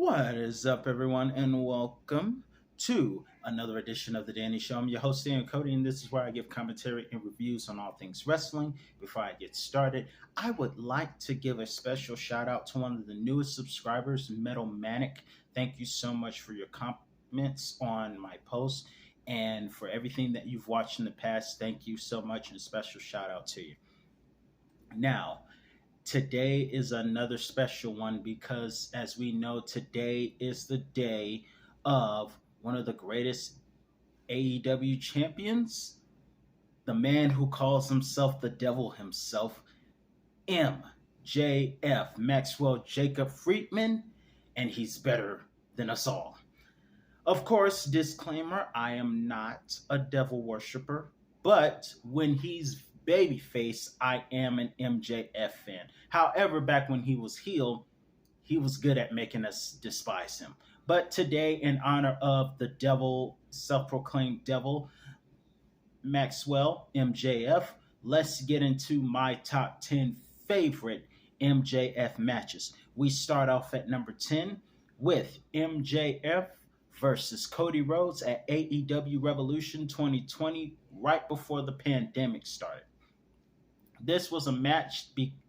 What is up, everyone, and welcome to another edition of The Danny Show. I'm your host, Dan Cody, and this is where I give commentary and reviews on all things wrestling. Before I get started, I would like to give a special shout out to one of the newest subscribers, Metal Manic. Thank you so much for your comments on my post and for everything that you've watched in the past. Thank you so much, and a special shout out to you. Now, today is another special one because, as we know, today is the day of one of the greatest AEW champions, the man who calls himself the devil himself, MJF, Maxwell Jacob Friedman, and he's better than us all. Of course, disclaimer, I am not a devil worshiper, but when he's babyface, I am an MJF fan. However, back when he was heel, he was good at making us despise him. But today, in honor of the devil, self-proclaimed devil, Maxwell, MJF, let's get into my top 10 favorite MJF matches. We start off at number 10 with MJF versus Cody Rhodes at AEW Revolution 2020, right before the pandemic started. This was a match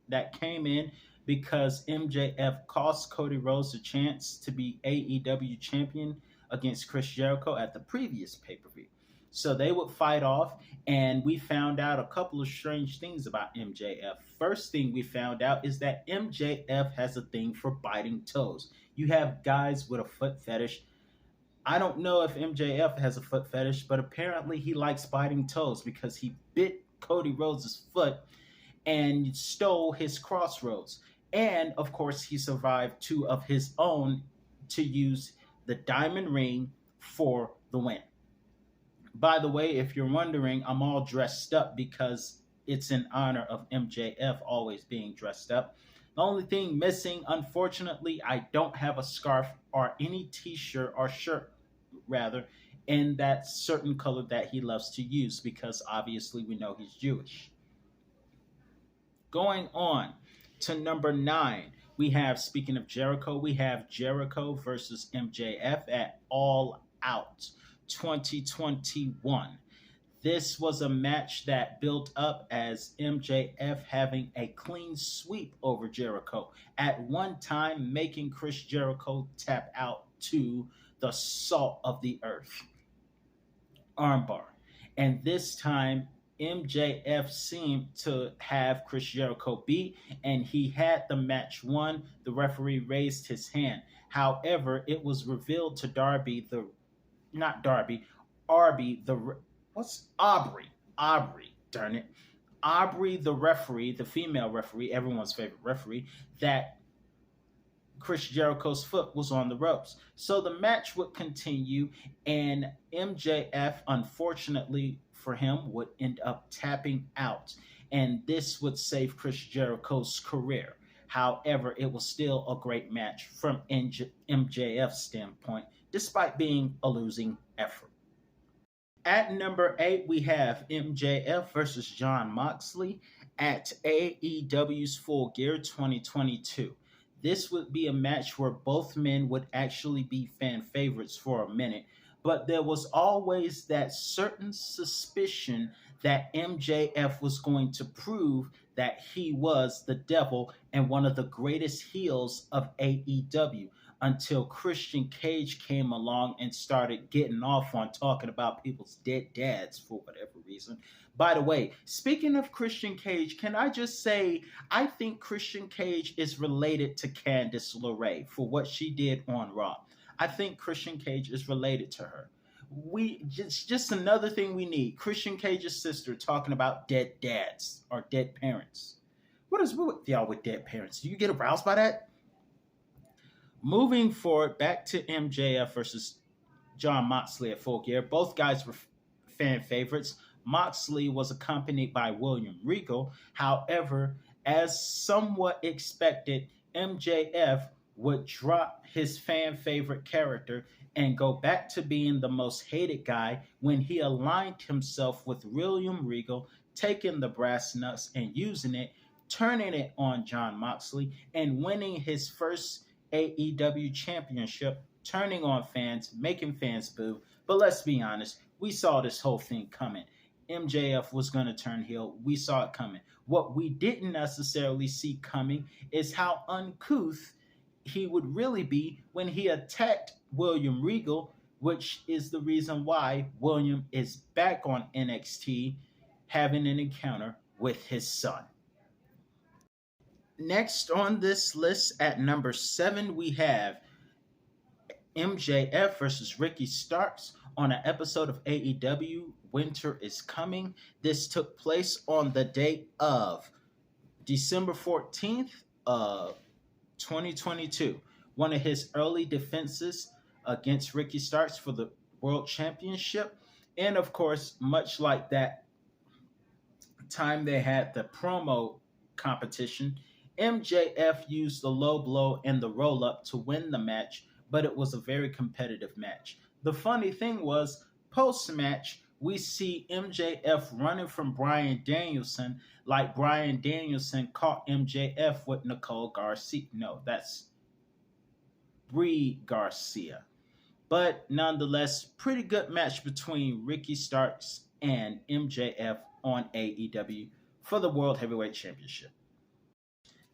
that came in because MJF cost Cody Rhodes a chance to be AEW champion against Chris Jericho at the previous pay-per-view. So they would fight off, and we found out a couple of strange things about MJF. First thing we found out is that MJF has a thing for biting toes. You have guys with a foot fetish. I don't know if MJF has a foot fetish, but apparently he likes biting toes because he bit Cody Rhodes' foot and stole his crossroads. And of course, he survived two of his own to use the diamond ring for the win. By the way, if you're wondering, I'm all dressed up because it's in honor of MJF always being dressed up. The only thing missing, unfortunately, I don't have a scarf or any t-shirt or shirt, rather, in that certain color that he loves to use because obviously we know he's Jewish. Going on to number 9, we have, speaking of Jericho, we have Jericho versus MJF at All Out 2021. This was a match that built up as MJF having a clean sweep over Jericho, at one time making Chris Jericho tap out to the salt of the earth armbar. And this time, MJF seemed to have Chris Jericho beat, and he had the match won. The referee raised his hand. However, it was revealed to Aubrey, darn it. Aubrey, the referee, the female referee, everyone's favorite referee, that Chris Jericho's foot was on the ropes. So the match would continue, and MJF, unfortunately for him, would end up tapping out. And this would save Chris Jericho's career. However, it was still a great match from MJF's standpoint, despite being a losing effort. At number 8, we have MJF versus Jon Moxley at AEW's Full Gear 2022. This would be a match where both men would actually be fan favorites for a minute, but there was always that certain suspicion that MJF was going to prove that he was the devil and one of the greatest heels of AEW, until Christian Cage came along and started getting off on talking about people's dead dads for whatever reason. By the way, speaking of Christian Cage, can I just say, I think Christian Cage is related to Candice LeRae for what she did on Raw. I think Christian Cage is related to her. Just another thing we need. Christian Cage's sister talking about dead dads or dead parents. What is with y'all with dead parents? Do you get aroused by that? Moving forward, back to MJF versus Jon Moxley at Full Gear. Both guys were fan favorites. Moxley was accompanied by William Regal. However, as somewhat expected, MJF would drop his fan favorite character and go back to being the most hated guy when he aligned himself with William Regal, taking the brass knucks and using it, turning it on Jon Moxley, and winning his first AEW championship, turning on fans, making fans boo. But let's be honest, we saw this whole thing coming. MJF was going to turn heel. We saw it coming. What we didn't necessarily see coming is how uncouth he would really be when he attacked William Regal, which is the reason why William is back on NXT having an encounter with his son. Next on this list at number 7, we have MJF versus Ricky Starks on an episode of AEW Winter is Coming. This took place on the date of December 14th of 2022. One of his early defenses against Ricky Starks for the World Championship. And of course, much like that time they had the promo competition, MJF used the low blow and the roll up to win the match, but it was a very competitive match. The funny thing was, post match, we see MJF running from Bryan Danielson like Bryan Danielson caught MJF with Nicole Garcia. No, that's Brie Garcia. But nonetheless, pretty good match between Ricky Starks and MJF on AEW for the World Heavyweight Championship.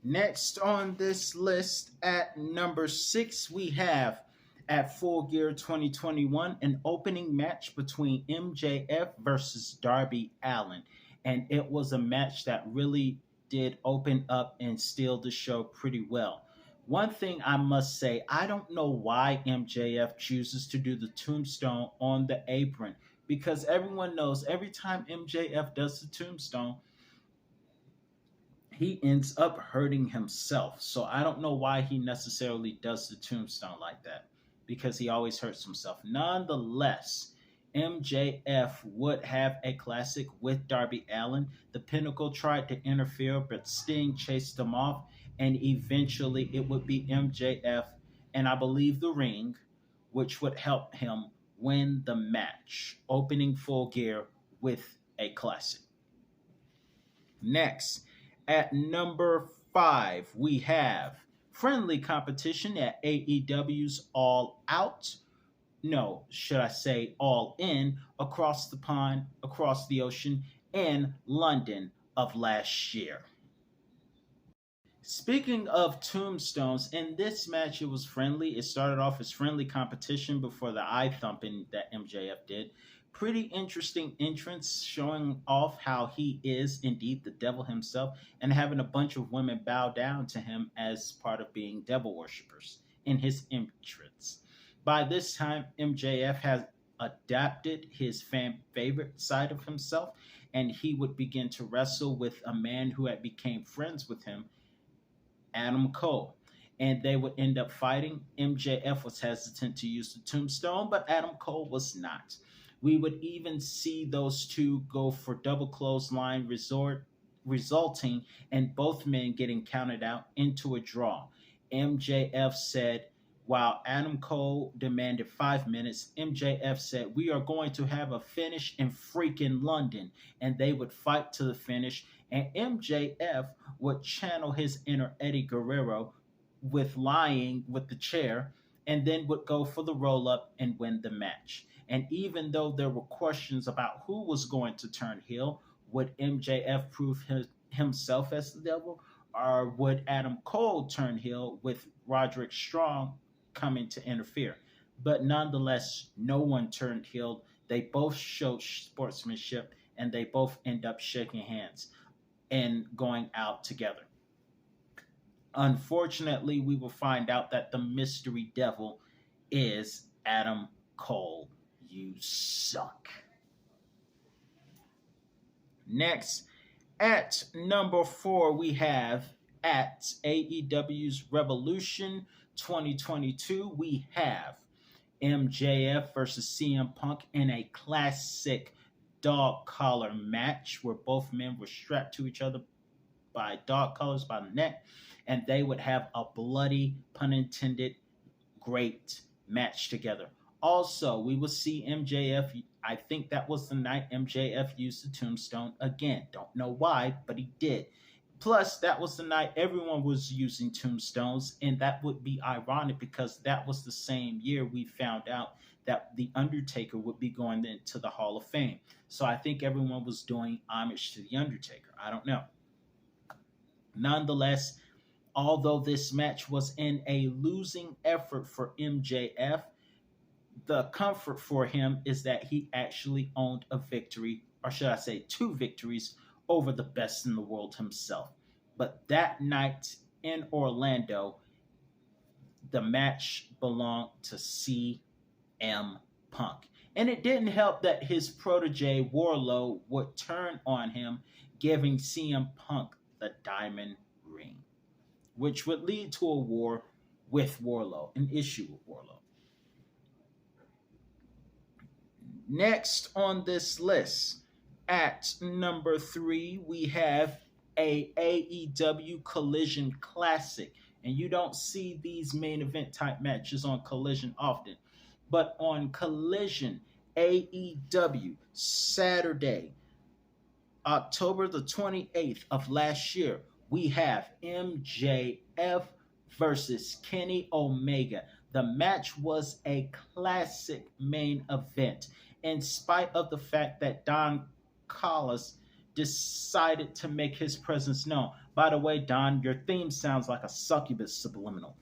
Next on this list at number 6, we have at Full Gear 2021 an opening match between MJF versus Darby Allin. And it was a match that really did open up and steal the show pretty well. One thing I must say, I don't know why MJF chooses to do the tombstone on the apron, because everyone knows every time MJF does the tombstone, he ends up hurting himself. So I don't know why he necessarily does the tombstone like that, because he always hurts himself. Nonetheless, MJF would have a classic with Darby Allin. The Pinnacle tried to interfere, but Sting chased them off, and eventually it would be MJF and I believe the Ring, which would help him win the match, opening Full Gear with a classic. Next, at number 5, we have friendly competition at AEW's All Out. No, should I say All In, across the pond, across the ocean, in London of last year. Speaking of tombstones, in this match it was friendly. It started off as friendly competition before the eye thumping that MJF did. Pretty interesting entrance showing off how he is indeed the devil himself and having a bunch of women bow down to him as part of being devil worshippers in his entrance. By this time, MJF has adapted his fan favorite side of himself, and he would begin to wrestle with a man who had become friends with him, Adam Cole. And they would end up fighting. MJF was hesitant to use the tombstone, but Adam Cole was not. We would even see those two go for double clothesline resulting in both men getting counted out into a draw. MJF said, while Adam Cole demanded 5 minutes, MJF said, "We are going to have a finish in freaking London." And they would fight to the finish. And MJF would channel his inner Eddie Guerrero with lying with the chair, and then would go for the roll up and win the match. And even though there were questions about who was going to turn heel, would MJF prove himself as the devil, or would Adam Cole turn heel with Roderick Strong coming to interfere? But nonetheless, no one turned heel. They both showed sportsmanship, and they both end up shaking hands and going out together. Unfortunately, we will find out that the mystery devil is Adam Cole. You suck. Next, at number 4, we have at AEW's Revolution 2022, we have MJF versus CM Punk in a classic dog collar match where both men were strapped to each other by dog collars by the neck, and they would have a bloody, pun intended, great match together. Also, we will see MJF. I think that was the night MJF used the tombstone again. Don't know why, but he did. Plus, that was the night everyone was using tombstones, and that would be ironic because that was the same year we found out that The Undertaker would be going into the Hall of Fame. So I think everyone was doing homage to The Undertaker. I don't know. Nonetheless, although this match was in a losing effort for MJF, the comfort for him is that he actually owned a victory, or should I say, two victories over the best in the world himself. But that night in Orlando, the match belonged to CM Punk. And it didn't help that his protege Warlow would turn on him, giving CM Punk the diamond ring, which would lead to a war with Warlow, an issue with Warlow. Next on this list, at number 3, we have a AEW Collision Classic. And you don't see these main event type matches on Collision often. But on Collision AEW, Saturday, October the 28th of last year, we have MJF versus Kenny Omega. The match was a classic main event, in spite of the fact that Don Callis decided to make his presence known. By the way, Don, your theme sounds like a succubus subliminal.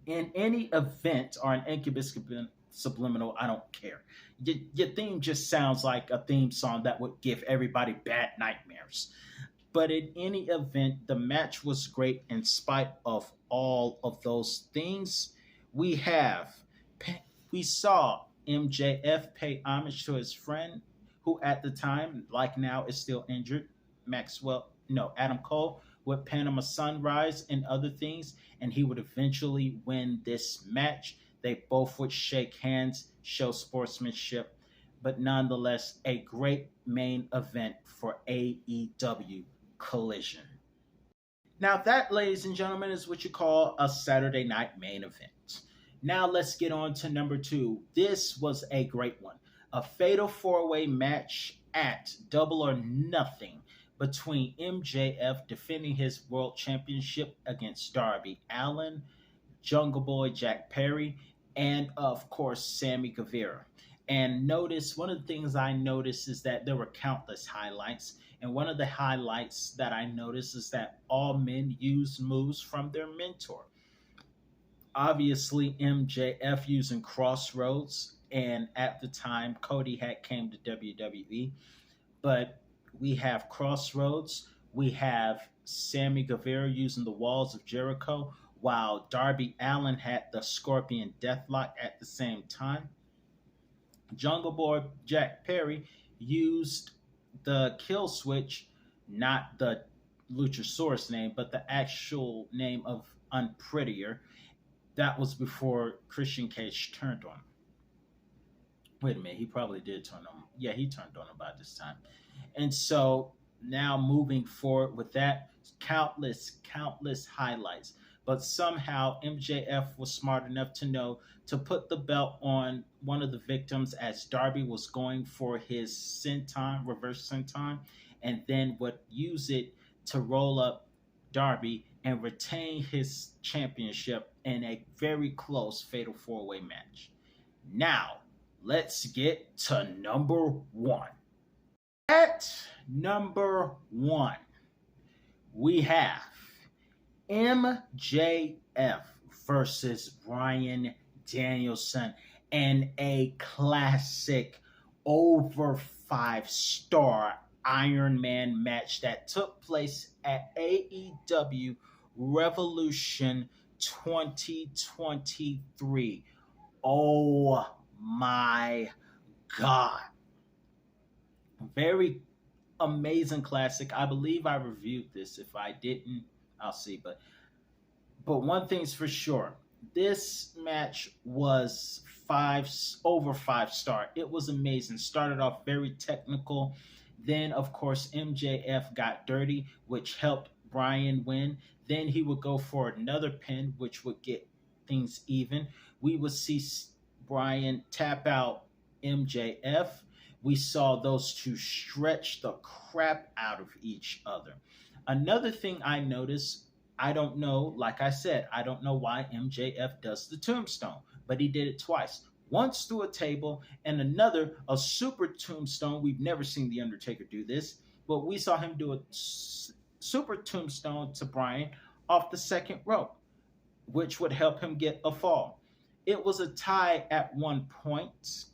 In any event or an incubus subliminal, I don't care. Your theme just sounds like a theme song that would give everybody bad nightmares. But in any event, the match was great in spite of all of those things. We have, we saw MJF pay homage to his friend, who at the time, like now, is still injured. Adam Cole with Panama Sunrise and other things, and he would eventually win this match. They both would shake hands, show sportsmanship, but nonetheless, a great main event for AEW Collision. Now, that, ladies and gentlemen, is what you call a Saturday night main event. Now, let's get on to number 2. This was a great one. A fatal 4-way match at Double or Nothing between MJF defending his world championship against Darby Allin, Jungle Boy Jack Perry, and of course Sammy Guevara. And notice, one of the things I noticed is that there were countless highlights. And one of the highlights that I noticed is that all men used moves from their mentor. Obviously, MJF using Crossroads, and at the time, Cody had came to WWE. But we have Crossroads, we have Sammy Guevara using the Walls of Jericho, while Darby Allin had the Scorpion Deathlock at the same time. Jungle Boy Jack Perry used the Kill Switch, not the Luchasaurus name, but the actual name of Unprettier. That was before Christian Cage turned on him. Wait a minute, he probably did turn on him. Yeah, he turned on him by this time. And so now moving forward with that, countless highlights. But somehow MJF was smart enough to know to put the belt on one of the victims as Darby was going for his senton, reverse senton, and then would use it to roll up Darby and retain his championship in a very close fatal 4-way match. Now, let's get to number 1. At number 1, we have MJF versus Bryan Danielson in a classic over 5-star Iron Man match that took place at AEW Revolution 2023. Oh my God. Very amazing classic. I believe I reviewed this. If I didn't, I'll see. But one thing's for sure. This match was over 5-star. It was amazing. Started off very technical. Then, of course, MJF got dirty, which helped Bryan win. Then he would go for another pin, which would get things even. We would see Bryan tap out MJF. We saw those two stretch the crap out of each other. Another thing I noticed, I don't know, like I said, I don't know why MJF does the tombstone, but he did it twice. Once through a table, and another, a super tombstone. We've never seen The Undertaker do this, but we saw him do a super tombstone to Brian off the second rope, which would help him get a fall. It was a tie at one point,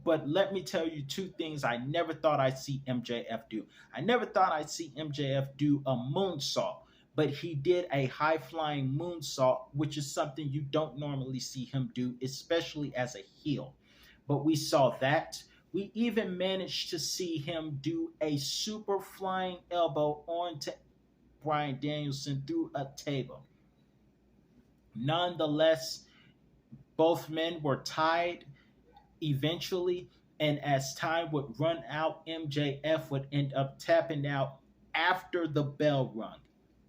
but let me tell you two things I never thought I'd see MJF do. I never thought I'd see MJF do a moonsault, but he did a high flying moonsault, which is something you don't normally see him do, especially as a heel. But we saw that. We even managed to see him do a super flying elbow onto Bryan Danielson through a table. Nonetheless, both men were tied eventually, and as time would run out, MJF would end up tapping out after the bell rung.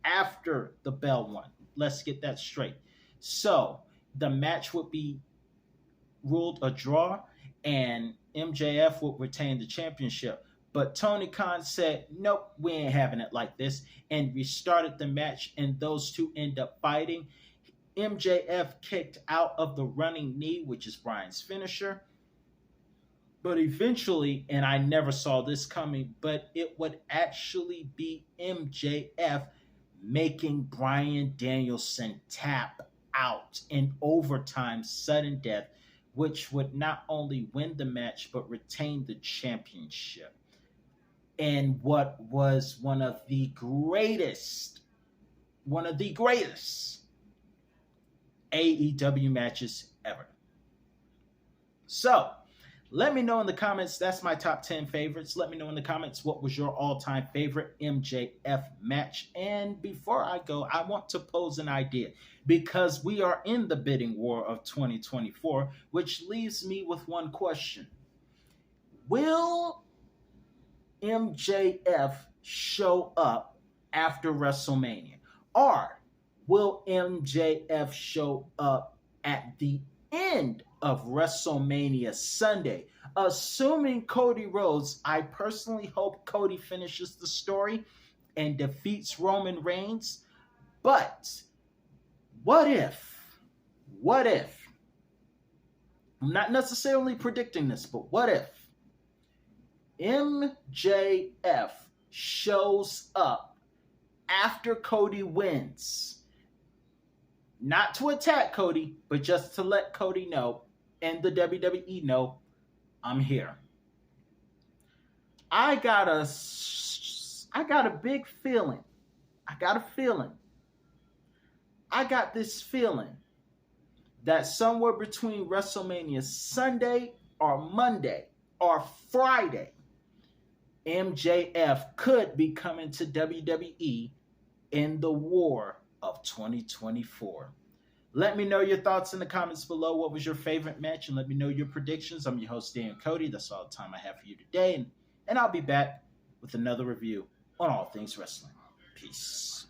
After the bell rung. Let's get that straight. So the match would be ruled a draw, and MJF would retain the championship. But Tony Khan said, nope, we ain't having it like this, and restarted the match, and those two end up fighting. MJF kicked out of the running knee, which is Bryan's finisher. But eventually, and I never saw this coming, but it would actually be MJF making Bryan Danielson tap out in overtime sudden death, which would not only win the match, but retain the championship. And what was one of the greatest AEW matches ever. So, let me know in the comments. That's my top 10 favorites. Let me know in the comments what was your all-time favorite MJF match. And before I go, I want to pose an idea, because we are in the bidding war of 2024, which leaves me with one question. Will MJF show up after WrestleMania? Or will MJF show up at the end of WrestleMania Sunday? Assuming Cody Rhodes, I personally hope Cody finishes the story and defeats Roman Reigns. But what if, I'm not necessarily predicting this, but what if MJF shows up after Cody wins? Not to attack Cody, but just to let Cody know and the WWE know, I'm here. I got a big feeling. I got this feeling that somewhere between WrestleMania Sunday or Monday or Friday, MJF could be coming to WWE in the war of 2024. Let me know your thoughts in the comments below. What was your favorite match? And let me know your predictions. I'm your host, Dan Cody. That's all the time I have for you today. And I'll be back with another review on all things wrestling. Peace.